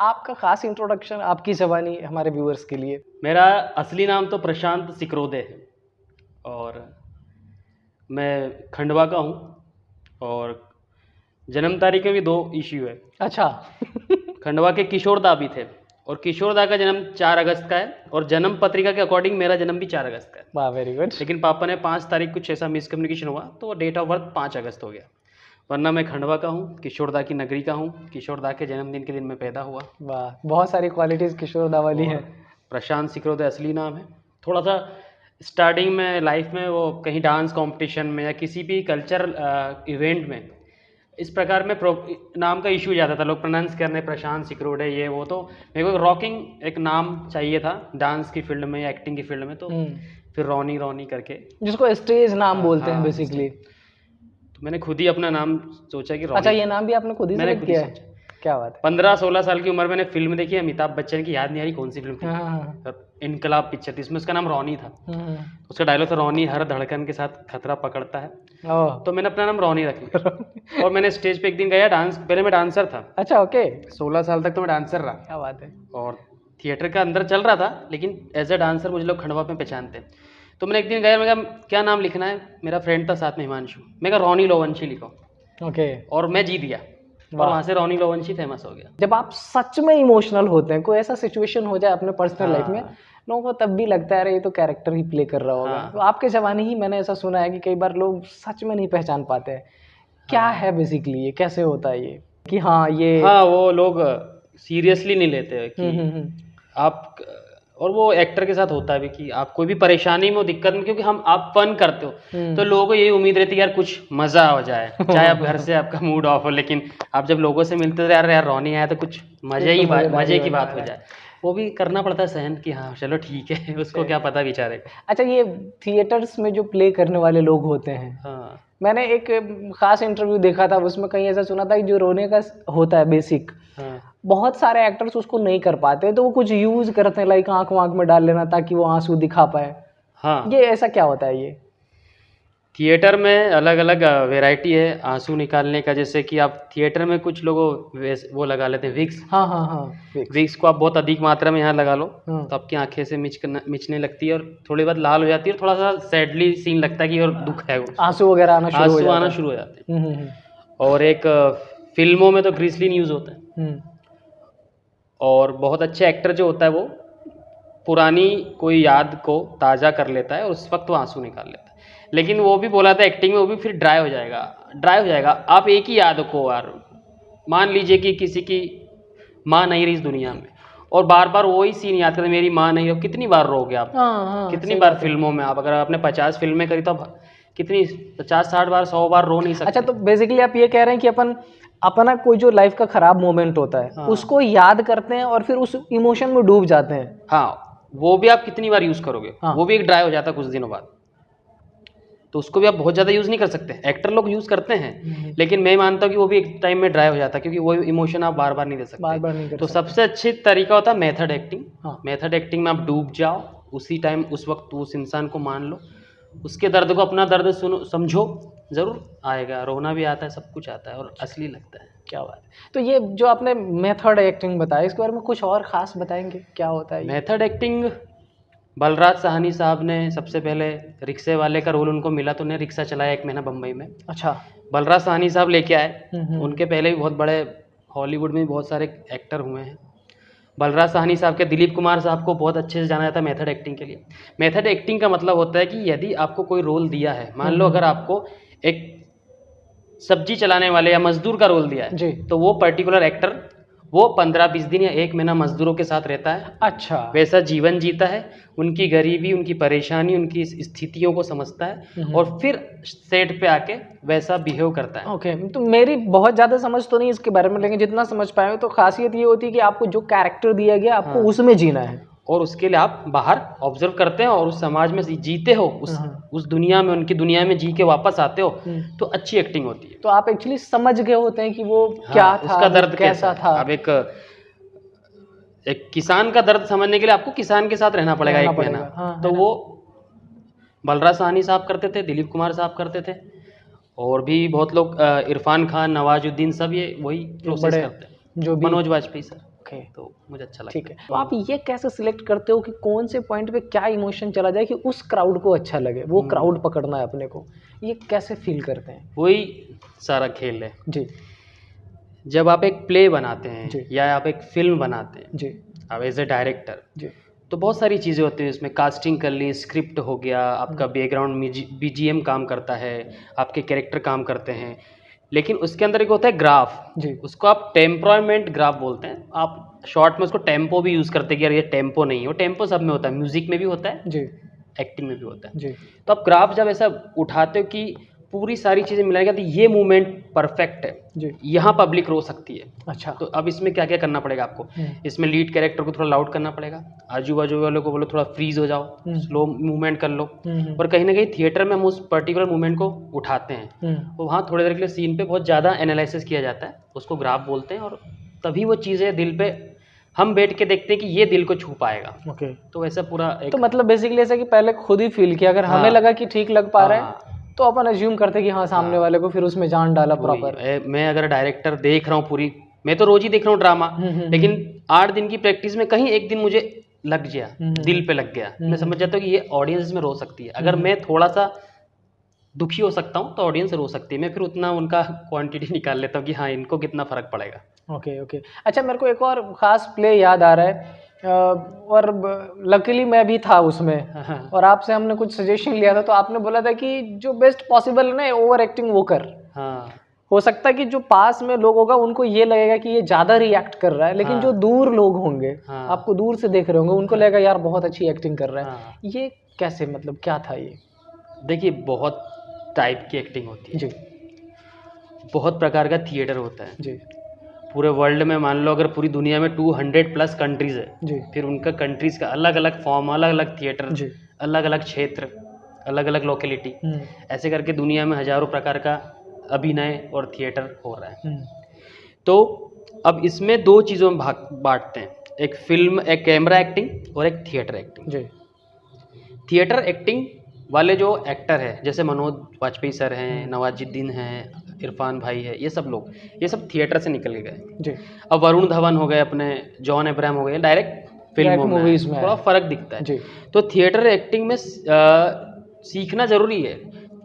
आपका खास इंट्रोडक्शन, आपकी ज़बानी हमारे व्यूअर्स के लिए। मेरा असली नाम तो प्रशांत सिकरोदे है और मैं खंडवा का हूँ और जन्म तारीख में भी 2 इश्यू है। अच्छा। खंडवा के किशोरदा भी थे और किशोरदा का जन्म 4 अगस्त का है और जन्म पत्रिका के अकॉर्डिंग मेरा जन्म भी 4 अगस्त का है। वाह, वेरी गुड। लेकिन पापा ने 5 तारीख कुछ ऐसा मिसकम्युनिकेशन हुआ तो डेट ऑफ बर्थ 5 अगस्त हो गया, वरना मैं खंडवा का हूँ, किशोरदा की नगरी का हूँ, किशोरदा के जन्मदिन के दिन में पैदा हुआ। वाह, बहुत सारी क्वालिटीज़ किशोरदा वाली हैं। प्रशांत सिकरोदे असली नाम है। थोड़ा सा स्टार्टिंग में लाइफ में वो कहीं डांस कंपटीशन में या किसी भी कल्चरल इवेंट में इस प्रकार में नाम का इशू ज़्यादा था, लोग प्रोनाउंस करने प्रशांत सिकरोदे ये वो, तो मेरे को रॉकिंग एक नाम चाहिए था डांस की फील्ड में या एक्टिंग की फील्ड में, तो फिर रोनी रोनी करके, जिसको स्टेज नाम बोलते हैं हाँ, बेसिकली। तो मैंने खुद ही अपना नाम सोचा कि अच्छा, ये नाम भी आपने खुद ही मैंने सेलेक्ट खुद ही किया है? क्या बात है। 15-16 साल की उम्र में मैंने फिल्म देखी अमिताभ बच्चन की, याद नहीं आ रही कौन सी फिल्म थी, हाँ। इनकलाब पिक्चर थी, इसमें उसका नाम रॉनी था। उसका डायलॉग था रॉनी हर धड़कन के साथ खतरा पकड़ता है, तो मैंने अपना नाम रॉनी रख लिया। और मैंने स्टेज पे एक दिन गया डांस, पहले मैं डांसर था। अच्छा, ओके। 16 साल तक तो मैं डांसर रहा। क्या बात है। और थिएटर का अंदर चल रहा था, लेकिन एज ए डांसर मुझे लोग खंडवा में पहचानते। तो मैंने एक दिन गया, मैं कहा क्या नाम लिखना है, मेरा फ्रेंड था साथ में हिमांशु, मैं कहा रॉनी लोवंशी लिखो, ओके। और मैं जीत गया और वहाँ से रॉनी लोवंशी फेमस हो गया। जब आप सच में इमोशनल होते हैं, कोई ऐसा सिचुएशन हो जाए अपने पर्सनल लाइफ में, हाँ। लोगों को तब भी लगता है अरे ये तो कैरेक्टर ही प्ले कर रहा होगा। हाँ। तो आपके ज़माने ही मैंने ऐसा सुना है कि कई बार लोग सच में नहीं पहचान पाते हैं क्या है बेसिकली, ये कैसे होता है ये कि हाँ ये। हाँ, वो लोग सीरियसली नहीं लेते कि आप, और वो एक्टर के साथ होता है भी कि आप कोई भी परेशानी में हो, दिक्कत में, क्योंकि आप फन करते हो तो लोगों को यही उम्मीद रहती है यार कुछ मजा हो जाए, चाहे आप घर से आपका मूड ऑफ हो, लेकिन आप जब लोगों से मिलते हो यार रॉनी आया तो कुछ मजे की बात हो जाए, वो भी करना पड़ता है सहन कि हाँ चलो ठीक है, उसको क्या पता बेचारे को। अच्छा, ये थिएटर्स में जो प्ले करने वाले लोग होते हैं, हाँ, मैंने एक खास इंटरव्यू देखा था, उसमें कहीं ऐसा सुना था कि जो रोने का होता है बेसिक, हाँ, बहुत सारे एक्टर्स उसको नहीं कर पाते, तो वो कुछ यूज करते हैं, लाइक आंख वाँख में डाल लेना ताकि वो आंसू दिखा पाए। हाँ, ये ऐसा क्या होता है ये? थिएटर में अलग अलग वैरायटी है आंसू निकालने का, जैसे कि आप थिएटर में कुछ लोगों वो लगा लेते हैं विक्स। हाँ। विक्स को आप बहुत अधिक मात्रा में यहाँ लगा लो तो आपकी आंखें से मिचने लगती है और थोड़ी बहुत लाल हो जाती है, और थोड़ा सा सैडली सीन लगता है कि और दुख है, वो आंसू वगैरह आना शुरू हो जाते हैं। और एक फिल्मों में तो ग्रीसलिन यूज होता है, और बहुत अच्छे एक्टर जो होता है वो पुरानी कोई याद को ताज़ा कर लेता है और उस वक्त वो आंसू निकाल लेता है। लेकिन वो भी बोला था एक्टिंग में वो भी फिर ड्राई हो जाएगा। आप एक ही याद को यार, मान लीजिए कि किसी की माँ नहीं रही इस दुनिया में, और बार बार वही सीन याद करते, मेरी माँ नहीं रही, कितनी बार रोगे आप? कितनी बार फिल्मों में आप, अगर आपने 50 फिल्में करी तो कितनी 50-60 बार 100 बार रो नहीं सकते। अच्छा, तो बेसिकली आप ये कह रहे हैं कि अपना कोई जो लाइफ का खराब मोमेंट होता है, हाँ, उसको याद करते हैं और फिर उस इमोशन में डूब जाते हैं। हाँ, वो भी आप कितनी बार यूज करोगे, हाँ, वो भी एक ड्राई हो जाता है कुछ दिनों बाद, तो उसको भी आप बहुत ज़्यादा यूज़ नहीं कर सकते। एक्टर लोग यूज़ करते हैं, लेकिन मैं मानता हूँ कि वो भी एक टाइम में ड्राई हो जाता है, क्योंकि वो इमोशन आप बार बार नहीं दे सकते, बार बार नहीं कर तो सकते। सबसे अच्छी तरीका होता है मेथड एक्टिंग। हाँ, मेथड एक्टिंग में आप डूब जाओ उसी टाइम, उस वक्त उस इंसान को मान लो, उसके दर्द को अपना दर्द सुनो, समझो, ज़रूर आएगा, रोना भी आता है, सब कुछ आता है और असली लगता है। क्या बात है। तो ये जो आपने मेथड एक्टिंग बताया, इसके बारे में कुछ और ख़ास बताएंगे, क्या होता है? मेथड एक्टिंग बलराज साहनी साहब ने सबसे पहले, रिक्शे वाले का रोल उनको मिला तो उन्हें रिक्शा चलाया 1 महीना बम्बई में। अच्छा। बलराज साहनी साहब लेके आए, उनके पहले भी बहुत बड़े हॉलीवुड में बहुत सारे एक्टर हुए हैं। बलराज साहनी साहब के दिलीप कुमार साहब को बहुत अच्छे से जाना जाता है मेथड एक्टिंग के लिए। मेथड एक्टिंग का मतलब होता है कि यदि आपको कोई रोल दिया है, मान लो अगर आपको एक सब्जी चलाने वाले या मजदूर का रोल दिया है जी, तो वो पर्टिकुलर एक्टर वो 15-20 दिन या 1 महीना मजदूरों के साथ रहता है। अच्छा। वैसा जीवन जीता है, उनकी गरीबी, उनकी परेशानी, उनकी स्थितियों को समझता है और फिर सेट पे आके वैसा बिहेव करता है। ओके, तो मेरी बहुत ज़्यादा समझ तो नहीं इसके बारे में, लेकिन जितना समझ पाए तो खासियत ये होती है कि आपको जो कैरेक्टर दिया गया आपको उसमें जीना है, और उसके लिए आप बाहर ऑब्जर्व करते हैं और उस समाज में जीते हो, उस दुनिया में, उनकी दुनिया में जी के वापस आते हो, तो अच्छी एक्टिंग होती है। तो आप एक्चुअली समझ गए होते हैं कि वो क्या था, उसका दर्द कैसा था। अब एक किसान का दर्द समझने के लिए आपको किसान के साथ रहना पड़ेगा 1 महीना। तो वो बलराज साहनी साहब करते थे, दिलीप कुमार साहब करते थे, और भी बहुत लोग, इरफान खान, नवाजुद्दीन, सब ये वही प्रोसेस करते हैं, जो मनोज वाजपेयी सर। ओके, तो मुझे अच्छा लगता ठीक है। तो आप ये कैसे सिलेक्ट करते हो कि कौन से पॉइंट पे क्या इमोशन चला जाए कि उस क्राउड को अच्छा लगे, वो क्राउड पकड़ना है अपने को, ये कैसे फील करते हैं? वही सारा खेल है। जी जब आप एक प्ले बनाते हैं जी या आप एक फिल्म बनाते हैं, जी आप एज ए डायरेक्टर, जी तो बहुत सारी चीज़ें होती हैं इसमें। कास्टिंग कर ली, स्क्रिप्ट हो गया, आपका बैकग्राउंड बीजीएम काम करता है, आपके कैरेक्टर काम करते हैं, लेकिन उसके अंदर एक होता है ग्राफ। जी उसको आप टेम्परामेंट ग्राफ बोलते हैं। आप शॉर्ट में उसको टेम्पो भी यूज़ करते हैं कि यार ये टेम्पो नहीं है, वो टेम्पो सब में होता है, म्यूजिक में भी होता है, जी एक्टिंग में भी होता है। जी तो आप ग्राफ जब ऐसा उठाते हो कि पूरी सारी चीज़ें मिलाएगा तो ये मूवमेंट परफेक्ट है, जी। यहाँ पब्लिक रो सकती है। अच्छा। तो अब इसमें क्या क्या करना पड़ेगा आपको? इसमें लीड कैरेक्टर को थोड़ा लाउड करना पड़ेगा, आजू बाजू वालों को बोलो थोड़ा फ्रीज हो जाओ, स्लो मूवमेंट कर लो। और कहीं ना कहीं थिएटर में हम उस पर्टिकुलर मूवमेंट को उठाते हैं, तो वहाँ थोड़ी देर के लिए सीन पे बहुत ज़्यादा एनालिसिस किया जाता है, उसको ग्राफ बोलते हैं, और तभी वो चीज़ें दिल पे हम बैठ के देखते हैं कि ये दिल को छू पाएगा। ओके। तो ऐसा पूरा एक, तो मतलब बेसिकली ऐसा कि पहले खुद ही फील किया, अगर हमें लगा कि ठीक लग पा रहा है तो अपन अज्यूम करते हैं कि हाँ सामने वाले को, फिर उसमें जान डाला प्रॉपर। मैं अगर डायरेक्टर देख रहा हूँ पूरी, मैं तो रोज ही देख रहा हूँ ड्रामा, लेकिन 8 दिन की प्रैक्टिस में कहीं एक दिन मुझे लग गया, दिल पे लग गया, मैं समझ जाता हूँ कि ये ऑडियंस में रो सकती है। अगर मैं थोड़ा सा दुखी हो सकता हूँ तो ऑडियंस रो सकती है, मैं फिर उतना उनका क्वांटिटी निकाल लेता हूँ कि हाँ इनको कितना फर्क पड़ेगा। Okay okay. अच्छा, मेरे को एक और ख़ास प्ले याद आ रहा है, और लकीली मैं भी था उसमें, और आपसे हमने कुछ सजेशन लिया था, तो आपने बोला था कि जो बेस्ट पॉसिबल है ना ओवर एक्टिंग वो कर। हाँ, हो सकता है कि जो पास में लोग होगा उनको ये लगेगा कि ये ज़्यादा रिएक्ट कर रहा है, लेकिन जो दूर लोग होंगे, आपको दूर से देख रहे होंगे, उनको लगेगा यार बहुत अच्छी एक्टिंग कर रहा है। ये कैसे, मतलब क्या था ये? देखिए बहुत टाइप की एक्टिंग होती है जी बहुत प्रकार का थिएटर होता है जी पूरे वर्ल्ड में। मान लो अगर पूरी दुनिया में 200+ कंट्रीज है, जी फिर उनका कंट्रीज का अलग अलग फॉर्म, अलग अलग थिएटर, जी अलग अलग क्षेत्र, अलग अलग लोकेलिटी, ऐसे करके दुनिया में हजारों प्रकार का अभिनय और थिएटर हो रहा है। तो अब इसमें 2 चीज़ों में भाग बांटते हैं, एक फिल्म, एक कैमरा एक्टिंग और एक थिएटर एक्टिंग। जी थिएटर एक्टिंग वाले जो एक्टर है, जैसे मनोज वाजपेयी सर हैं, नवाजुद्दीन हैं, इरफान भाई है, ये सब लोग, ये सब थिएटर से निकल के गए। जी। अब वरुण धवन हो गए, अपने जॉन अब्राहम हो गए, डायरेक्ट फिल्मों में मूवीज में थोड़ा फर्क दिखता है। जी तो थिएटर एक्टिंग में सीखना जरूरी है।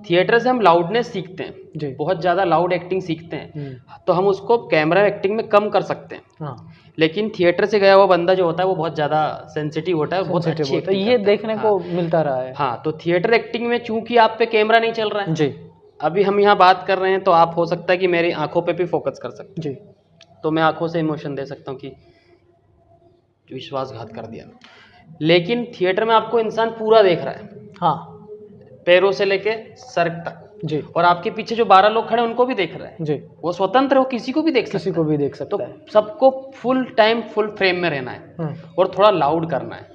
थिएटर से हम लाउडनेस सीखते हैं, जी। बहुत ज़्यादा लाउड एक्टिंग सीखते हैं, तो हम उसको कैमरा एक्टिंग में कम कर सकते हैं। हाँ, लेकिन थिएटर से गया हुआ बंदा जो होता है वो बहुत ज़्यादा सेंसिटिव होता है, बहुत अच्छी तो एक्टिंग ये करता है। देखने को मिलता रहा है। हाँ, तो थिएटर एक्टिंग में चूंकि आप पे कैमरा नहीं चल रहा है, जी अभी हम यहाँ बात कर रहे हैं, तो आप हो सकता है कि मेरी आंखों पे भी फोकस कर सकते जी हैं, तो मैं आंखों से इमोशन दे सकता हूँ कि विश्वासघात कर दिया। लेकिन थिएटर में आपको इंसान पूरा देख रहा है, हाँ पैरों से लेके सर तक, जी, और आपके पीछे जो 12 लोग खड़े हैं उनको भी देख रहा है। जी, वो स्वतंत्र हो, किसी को भी देख सकता किसी को भी देख है। तो सकता है। सबको फुल टाइम फुल फ्रेम में रहना है और थोड़ा लाउड करना है,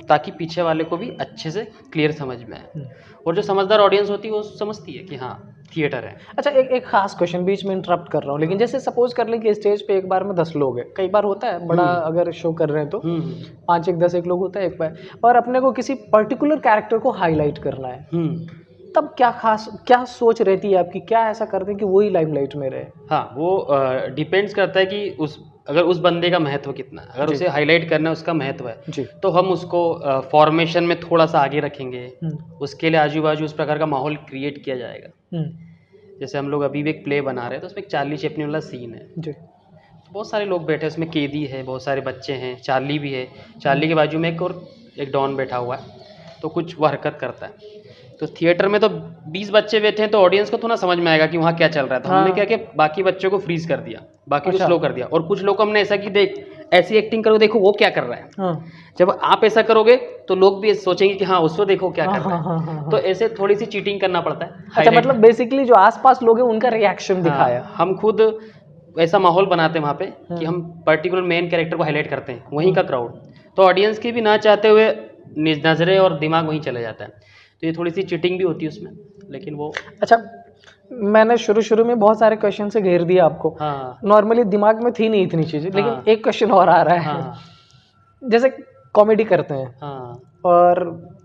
ताकि पीछे वाले को भी अच्छे से क्लियर समझ में आए। और जो समझदार ऑडियंस होती है वो समझती है कि हाँ थिएटर है। अच्छा, एक खास क्वेश्चन, बीच में इंटरप्ट कर रहा हूँ, लेकिन जैसे सपोज कर लें कि स्टेज पे एक बार में 10 लोग हैं, कई बार होता है बड़ा अगर शो कर रहे हैं तो 5 एक 10 एक लोग होता है एक बार, और अपने को किसी पर्टिकुलर कैरेक्टर को हाईलाइट करना है, तब क्या सोच रहती है आपकी, क्या ऐसा करते हैं कि वही लाइमलाइट में रहे? हाँ, वो डिपेंड्स करता है कि अगर उस बंदे का महत्व कितना है। अगर उसे हाईलाइट करना है, उसका महत्व है जी, तो हम उसको फॉर्मेशन में थोड़ा सा आगे रखेंगे। उसके लिए आजू बाजू उस प्रकार का माहौल क्रिएट किया जाएगा। जैसे हम लोग अभी भी एक प्ले बना रहे हैं, तो उसमें एक चार्ली चैपलिन वाला सीन है, जी, बहुत सारे लोग बैठे हैं उसमें, कैदी है, बहुत सारे बच्चे हैं, चार्ली भी है, चार्ली के बाजू में एक डॉन बैठा हुआ है, तो कुछ वो हरकत करता है। तो थिएटर में तो 20 बच्चे बैठे हैं, तो ऑडियंस को थोड़ा समझ में आएगा कि वहाँ क्या चल रहा है। तो हमने क्या किया, बाकी बच्चों को फ्रीज कर दिया, बाकी को स्लो कर दिया, और कुछ लोग को हमने ऐसा कि देख ऐसी एक्टिंग करो, देखो वो क्या कर रहा है। जब आप ऐसा करोगे तो लोग भी सोचेंगे कि हाँ उसको देखो क्या कर रहा है। तो ऐसे थोड़ी सी चीटिंग करना पड़ता है। अच्छा, मतलब बेसिकली जो आसपास लोग हैं उनका रिएक्शन दिखाया। हम खुद ऐसा माहौल बनाते हैं वहाँ पे कि हम पर्टिकुलर मेन कैरेक्टर को हाईलाइट करते हैं, वहीं का क्राउड, तो ऑडियंस की भी ना चाहते हुए नजरें और दिमाग वहीं चले जाता है। तो ये थोड़ी सी चीटिंग भी होती है उसमें, लेकिन वो अच्छा, मैंने शुरू में बहुत सारे क्वेश्चन से घेर दिया आपको। हाँ, नॉर्मली दिमाग में थी नहीं इतनी चीजें, लेकिन एक क्वेश्चन और आ रहा है। जैसे कॉमेडी करते हैं हाँ और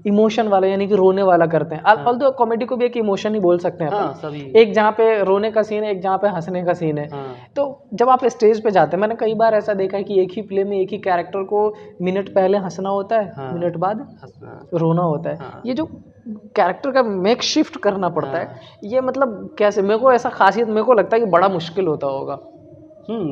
इमोशन वाला यानी कि रोने वाला करते हैं। ऑल्दो कॉमेडी को भी एक इमोशन ही बोल सकते हैं हाँ अपन। सभी। एक जहाँ पे रोने का सीन है, एक जहाँ पे हंसने का सीन है। हाँ तो जब आप स्टेज पे जाते हैं, मैंने कई बार ऐसा देखा है कि एक ही प्ले में एक ही कैरेक्टर को मिनट पहले हंसना होता है, हाँ। मिनट बाद हंसना। रोना होता है। हाँ। ये जो कैरेक्टर का मेक शिफ्ट करना पड़ता है, ये मतलब कैसे, मेरे को ऐसा खासियत मेरे को लगता है कि बड़ा मुश्किल होता होगा।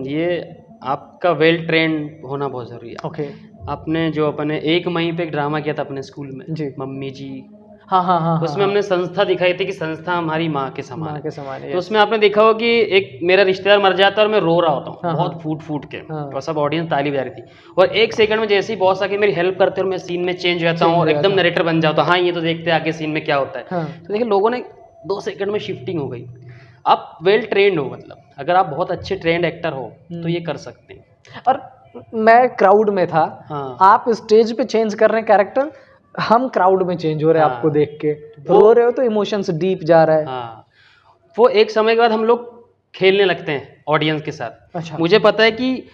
ये आपका वेल ट्रेंड होना बहुत ज़रूरी है। ओके। आपने जो अपने 1 मई पे एक ड्रामा किया था अपने स्कूल में, जी। मम्मी जी, हाँ हाँ हाँ उसमें हमने संस्था दिखाई थी कि संस्था हमारी माँ के समान माँ है। के समान है। तो उसमें आपने देखा हो कि एक मेरा रिश्तेदार मर जाता है और मैं रो रहा होता हूँ हाँ, बहुत हाँ। फूट फूट के, हाँ। और सब ऑडियंस ताली बजा रही थी, और 1 सेकंड में जैसे ही बॉस आके मेरी हेल्प करते और मैं सीन में चेंज हो जाता हूँ और एकदम नरेटर बन जाता हूँ, हाँ ये तो देखते हैं आगे सीन में क्या होता है। हाँ। तो देखिए लोगों ने 2 सेकंड में शिफ्टिंग हो गई। आप वेल ट्रेंड हो, मतलब अगर आप बहुत अच्छे ट्रेंड एक्टर हो तो ये कर सकते हैं। और मैं क्राउड में था, हाँ आप स्टेज पे चेंज कर रहे हैं कैरेक्टर, हम क्राउड में चेंज हो रहे हैं हाँ। आपको देख के, रो रहे हो तो इमोशंस डीप जा रहा है। हाँ, वो एक समय के बाद हम लोग खेलने लगते हैं ऑडियंस के साथ। अच्छा। मुझे पता है कि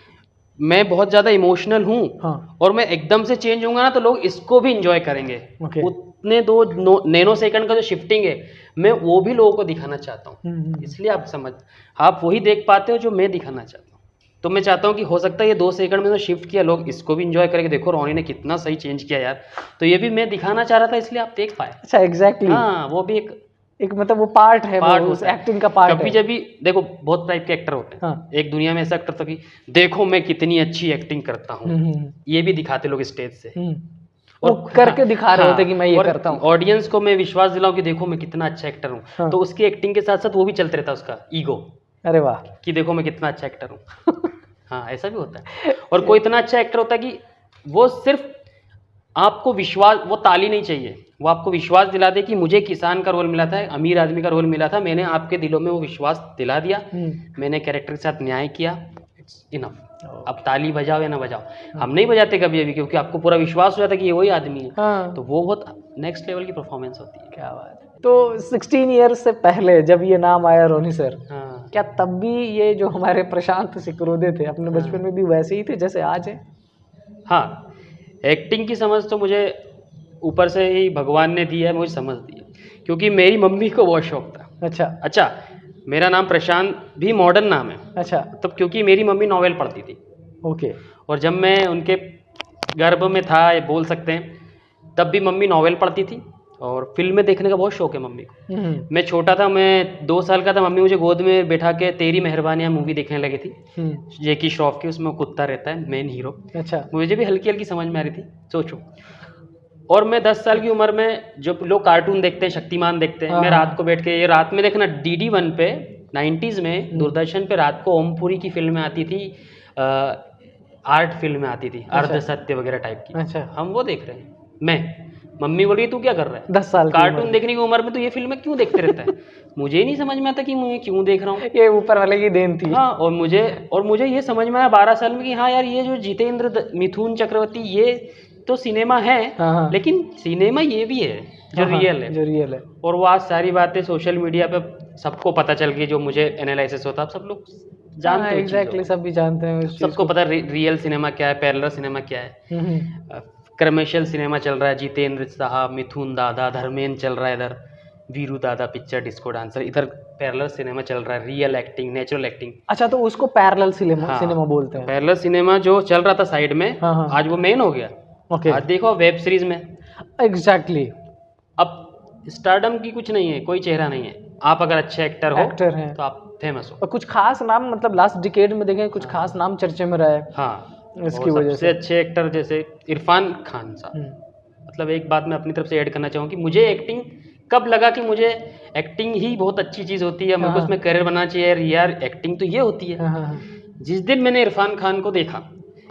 मैं बहुत ज़्यादा इमोशनल हूँ, हाँ। और मैं एकदम से चेंज होऊंगा ना तो लोग इसको भी इंजॉय करेंगे। ओके। उतने 2 नैनो सेकंड का जो शिफ्टिंग है, मैं वो भी लोगों को दिखाना चाहता हूँ। इसलिए आप वही देख पाते हो जो मैं दिखाना चाहता हूँ। तो मैं चाहता हूँ कि हो सकता है ये 2 सेकंड में जो शिफ्ट किया लोग इसको भी इंजॉय करेंगे, देखो रोनी ने कितना सही चेंज किया यार, तो ये भी मैं दिखाना चाह रहा था, इसलिए आप देख पाए। अच्छा, एग्जैक्टली। हाँ, वो भी एक मतलब वो पार्ट है, पार्ट वो उस होता है। एक्टिंग का पार्ट कभी है। जब भी देखो बहुत टाइप के एक्टर होते हैं। हाँ। एक दुनिया में ऐसा एक्टर था कि देखो मैं कितनी अच्छी एक्टिंग करता हूँ, ये भी दिखाते लोग स्टेज से, वो करके दिखा रहे होते कि मैं ये करता हूँ। ऑडियंस को मैं विश्वास दिलाऊं कि देखो मैं कितना अच्छा एक्टर हूँ। हाँ। तो उसकी एक्टिंग के साथ साथ वो भी चलते रहता है, उसका ईगो, अरे वाह। कि देखो मैं कितना अच्छा एक्टर हूँ। हाँ, ऐसा भी होता है। और कोई इतना अच्छा एक्टर होता है कि वो सिर्फ आपको विश्वास, वो ताली नहीं चाहिए, वो आपको विश्वास दिला दे कि मुझे किसान का रोल मिला था, अमीर आदमी का रोल मिला था, मैंने आपके दिलों में वो विश्वास दिला दिया, मैंने कैरेक्टर के साथ न्याय किया, इट्स इनफ। अब ताली बजाओ या ना बजाओ, हम नहीं बजाते कभी अभी, क्योंकि आपको पूरा विश्वास हो जाता है कि ये वही आदमी है। हाँ। तो वो बहुत नेक्स्ट लेवल की परफॉर्मेंस होती है। क्या बात है। तो 16 ईयर्स से पहले जब ये नाम आया रोनी सर, हाँ क्या तब भी ये जो हमारे प्रशांत सिकरोदे थे अपने बचपन में भी वैसे ही थे जैसे आज है? हाँ, एक्टिंग की समझ तो मुझे ऊपर से ही भगवान ने दी है, मुझे समझ दी है, क्योंकि मेरी मम्मी को बहुत शौक था। अच्छा, मेरा नाम प्रशांत भी मॉडर्न नाम है। अच्छा। तब क्योंकि मेरी मम्मी नॉवेल पढ़ती थी। ओके। और जब मैं उनके गर्भ में था, ये बोल सकते हैं, तब भी मम्मी नॉवेल पढ़ती थी, और फिल्में देखने का बहुत शौक है मम्मी को। मैं छोटा था, मैं 2 साल का था, मम्मी मुझे गोद में बैठा के तेरी मेहरबानियाँ मूवी देखने लगी थी, जैकी श्रॉफ की, उसमें कुत्ता रहता है मेन हीरो। अच्छा। मुझे भी हल्की हल्की समझ में आ रही थी, सोचो। और मैं 10 साल की उम्र में जो लोग कार्टून देखते हैं, शक्तिमान देखते हैं, मैं रात को बैठ के, ये रात में देखना, DD1 पे 90s में दूरदर्शन पे रात को ओमपुरी की फिल्में आती थी, आर्ट फिल्में आती थी, अर्ध सत्य वगैरह टाइप की। अच्छा। हम वो देख रहे हैं, मैं, मम्मी बोल रही है तू क्या कर रहा है 10 साल की कार्टून देखने की उम्र में, तो ये फिल्में क्यों देखते रहता है? मुझे ही नहीं समझ में आता कि मैं क्यों देख रहा हूँ। ये ऊपर वाले की देन थी। हाँ, और मुझे ये समझ में आया 12 साल में कि हाँ यार, ये जो जितेंद्र मिथुन चक्रवर्ती, ये तो सिनेमा है, हाँ। लेकिन सिनेमा ये भी है जो रियल है, जो रियल है। और वो आज सारी बातें सोशल मीडिया पे सबको पता चल गई, जो मुझे एनालिसिस होता है, सब लोग जानते हैं। एग्जैक्टली, सब भी जानते हैं उस चीज़ सबको पता है रियल सिनेमा क्या है, पैरेलल सिनेमा क्या है। कमर्शियल सिनेमा चल रहा है, जितेंद्र साहब, मिथुन दादा, धर्मेंद्र चल रहा है इधर, वीरू दादा पिक्चर, डिस्को डांसर, इधर पैरेलल सिनेमा चल रहा है, रियल एक्टिंग, नेचुरल एक्टिंग। अच्छा, तो उसको पैरेलल सिनेमा बोलते हैं। पैरेलल सिनेमा जो चल रहा था साइड में, हाँ। आज वो मेन हो गया। ओके। आज देखो वेब सीरीज में, एग्जैक्टली। अब स्टारडम की कुछ नहीं है, कोई चेहरा नहीं है, आप अगर अच्छे एक्टर हैं तो आप फेमस हो। और कुछ खास नाम, मतलब लास्ट डिकेड में देखें कुछ खास नाम चर्चे में रहा है। हाँ, इसकी वजह सबसे अच्छे एक्टर जैसे इरफान खान साहब। मतलब एक बात मैं अपनी तरफ से ऐड करना चाहूँ कि मुझे एक्टिंग कब लगा कि मुझे एक्टिंग ही बहुत अच्छी चीज़ होती है, मेरे को उसमें करियर बनाना चाहिए, यार एक्टिंग तो ये होती है। जिस दिन मैंने इरफान खान को देखा,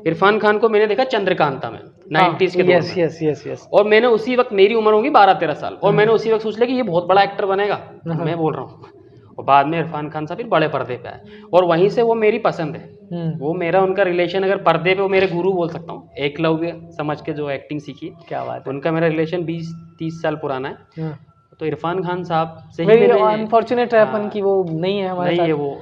इरफान खान को मैंने देखा चंद्रकांता में 90s के दौर में। यस। और मैंने उसी वक्त, मेरी उम्र होगी 12-13 साल, और मैंने उसी वक्त सोच लिया कि ये बहुत बड़ा एक्टर बनेगा, मैं बोल रहा हूँ। और बाद में इरफान खान साहब फिर बड़े पर्दे पे आए, और वहीं से वो मेरी पसंद है। वो मेरा उनका रिलेशन, अगर पर्दे पे, वो मेरे गुरु बोल सकता हूँ, एकलव्य समझ के जो एक्टिंग सीखी, क्या बात है, उनका मेरा रिलेशन 20-30 साल पुराना है। तो इरफान खान साहब से ही मैंने, अनफॉर्चुनेट है अपन की वो नहीं है हमारे साथ। नहीं है वो।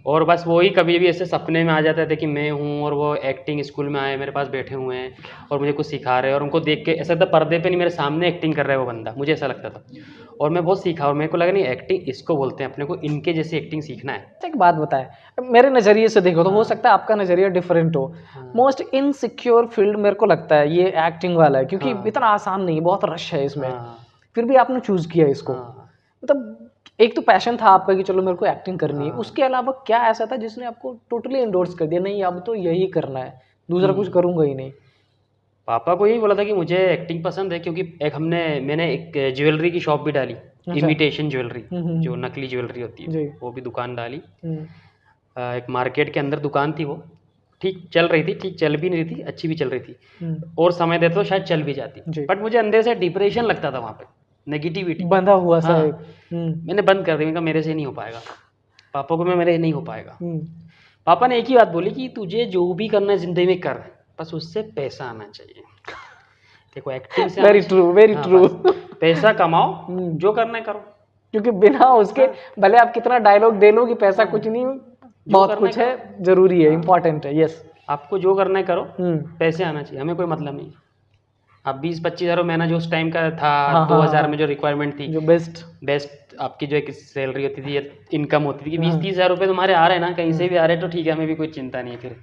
और बस वही कभी भी ऐसे सपने में आ जाते थे कि मैं हूँ और वो एक्टिंग स्कूल में आए मेरे पास बैठे हुए हैं और मुझे कुछ सिखा रहे हैं, और उनको देख के ऐसा था पर्दे पे नहीं मेरे सामने एक्टिंग कर रहा है वो बंदा, मुझे ऐसा लगता था। और मैं बहुत सीखा और मेरे को लगा नहीं एक्टिंग इसको बोलते हैं, अपने को इनके जैसी एक्टिंग सीखना है। एक बात बताएं, मेरे नज़रिए से देखो तो हो सकता है आपका नज़रिया डिफरेंट हो। मोस्ट इनसिक्योर फील्ड मेरे को लगता है ये एक्टिंग वाला है, क्योंकि इतना आसान नहीं है, बहुत रश है इसमें। फिर भी आपने चूज़ किया इसको, मतलब एक तो पैशन था आपका कि चलो मेरे को एक्टिंग करनी है, उसके अलावा क्या ऐसा था जिसने आपको टोटली एंडोर्स कर दिया, नहीं अब तो यही करना है, दूसरा कुछ करूँगा ही नहीं? पापा को यही बोला था कि मुझे एक्टिंग पसंद है, क्योंकि मैंने एक ज्वेलरी की शॉप भी डाली, इमिटेशन ज्वेलरी, जो नकली ज्वेलरी होती है वो भी दुकान डाली। एक मार्केट के अंदर दुकान थी, वो ठीक चल रही थी, ठीक चल भी नहीं रही थी, अच्छी भी चल रही थी, और समय देते तो शायद चल भी जाती, बट मुझे अंदर से डिप्रेशन लगता था वहाँ पे, नेगेटिविटी बंधा हुआ सा। मैंने बंद कर दिया, मेरे से नहीं हो पाएगा, पापा को मेरे नहीं हो पाएगा। पापा ने एक ही बात बोली कि तुझे जो भी करना है जिंदगी में कर, बस उससे पैसा आना चाहिए। देखो एक्टिंग से वेरी ट्रू, वेरी ट्रू। पैसा कमाओ, जो करना है करो, क्योंकि बिना उसके भले आप कितना डायलॉग दे लो कि पैसा कुछ नहीं, बहुत कुछ है, जरूरी है, इंपॉर्टेंट है। यस, आपको जो करना है करो, पैसे आना चाहिए, हमें कोई मतलब नहीं। अब 20-25 हज़ार महीना जो उस टाइम का था, 2000 में जो रिक्वायरमेंट थी, जो बेस्ट आपकी जो एक सैलरी होती थी, इनकम होती थी कि 20-30 हज़ार रुपये तुम्हारे आ रहे हैं ना, कहीं से भी आ रहे हैं तो ठीक है, हमें भी कोई चिंता नहीं है फिर।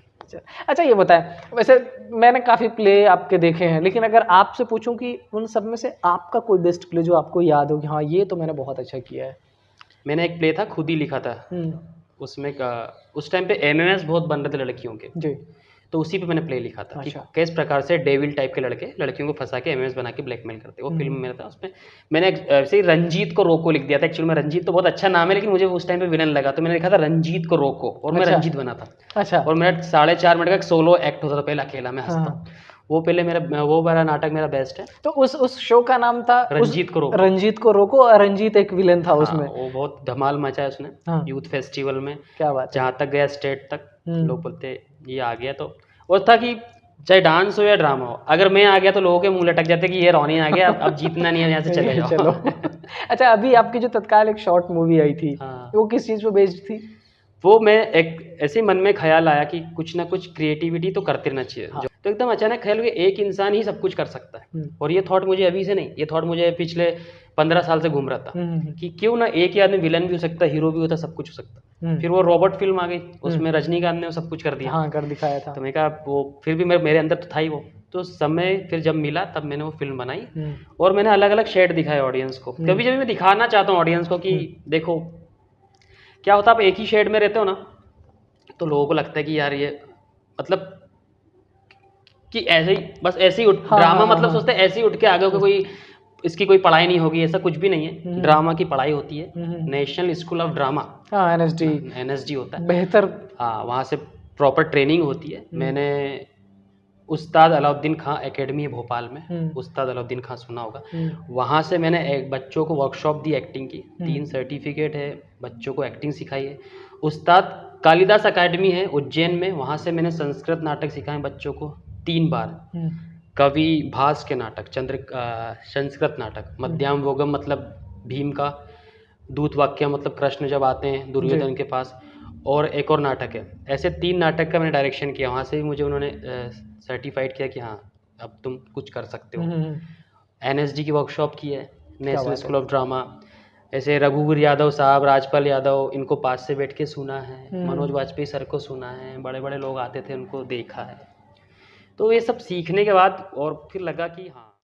अच्छा ये बताएं, वैसे मैंने काफ़ी प्ले आपके देखे हैं, लेकिन अगर आपसे पूछूं कि उन सब में से आपका कोई बेस्ट प्ले जो आपको याद हो कि हाँ ये तो मैंने बहुत अच्छा किया है? मैंने एक प्ले था, खुद ही लिखा था, उसमें उस टाइम पे एमएमएस बहुत बन रहे थे लड़कियों के जी, तो उसी पे मैंने प्ले लिखा था। अच्छा। कि किस प्रकार से डेविल टाइप के लड़के लड़कियों को फंसा के एमएमएस बना के ब्लैकमेल करते, वो फिल्म में था। उसमें मैंने ऐसे ही रंजीत को रोको लिख दिया था। एक्चुअली में रंजीत तो बहुत अच्छा नाम है, लेकिन मुझे उस टाइम पे विलन लगा, तो मैंने लिखा था रंजीत को रोको, और मैं रंजीत बना था। अच्छा। और मेरा 4.5 मिनट का एक सोलो एक्ट होता था, पहले अकेला मैं हंसता। वो पहले मेरा नाटक मेरा बेस्ट है। तो उस शो का नाम था रंजीत को रोको। रंजीत को रोको, और रंजीत एक विलन था उसमें। वो बहुत धमाल मचा है उसने यूथ फेस्टिवल में। क्या बात, जहाँ तक गया स्टेट तक, लोग बोलते ये आ गया। तो वो था कि चाहे डांस हो या ड्रामा हो, अगर मैं आ गया तो लोगों के मुंह लटक जाते कि ये रोनी आ गया, अब जीतना नहीं है, यहाँ से चले जाओ। चलो। अच्छा, अभी आपकी जो तत्काल एक शॉर्ट मूवी आई थी, वो किस चीज़ पे बेस्ड थी? वो मैं एक ऐसे मन में ख्याल आया कि कुछ ना कुछ क्रिएटिविटी तो करते रहना चाहिए। तो एकदम अचानक ख्याल हुआ एक इंसान ही सब कुछ कर सकता है, और ये थॉट मुझे अभी से नहीं, ये थॉट मुझे पिछले 15 साल से घूम रहा था कि क्यों ना एक ही आदमी विलन भी हो सकता है, हीरो भी होता, सब कुछ हो सकता। फिर वो रॉबर्ट फिल्म आ गई, उसमें रजनीकांत ने सब कुछ कर दिया। हाँ, कर दिखाया था। तो मैं कहा वो फिर भी मेरे अंदर तो था ही वो। तो समय फिर जब मिला तब मैंने वो फिल्म बनाई, और मैंने अलग अलग शेड दिखाए ऑडियंस को। कभी जब मैं दिखाना चाहता हूँ ऑडियंस को कि देखो क्या होता है, आप एक ही शेड में रहते हो ना, तो लोगों को लगता है कि यार ये मतलब कि ऐसे ही बस ऐसे ही ड्रामा मतलब सोचते हैं ऐसे ही उठ के आगे कोई इसकी कोई पढ़ाई नहीं होगी, ऐसा कुछ भी नहीं है। ड्रामा की पढ़ाई होती है, national school of drama, NSD होता है, बेहतर। हाँ, वहाँ से प्रॉपर ट्रेनिंग होती है। मैंने उस्ताद अलाउद्दीन खां एकेडमी है भोपाल में, उस्ताद अलाउद्दीन खां सुना होगा, वहाँ से मैंने एक बच्चों को वर्कशॉप दी एक्टिंग की, 3 सर्टिफिकेट है, बच्चों को एक्टिंग सिखाई है। उस्ताद कालिदास एकेडमी है उज्जैन में, वहाँ से मैंने संस्कृत नाटक सिखाए बच्चों को 3 बार। कवि भास के नाटक, संस्कृत नाटक, मध्याम वोगम मतलब भीम का, दूत वाक्य मतलब कृष्ण जब आते हैं दुर्योधन के पास, और एक और नाटक है। ऐसे 3 नाटक का मैंने डायरेक्शन किया, वहाँ से भी मुझे उन्होंने सर्टिफाइड किया कि हाँ अब तुम कुछ कर सकते हो। एनएसडी की वर्कशॉप की है, नेशनल स्कूल ऑफ ड्रामा। ऐसे रघुवीर यादव साहब, राजपाल यादव, इनको पास से बैठ के सुना है, मनोज वाजपेयी सर को सुना है, बड़े बड़े लोग आते थे उनको देखा है। तो ये सब सीखने के बाद और फिर लगा कि हाँ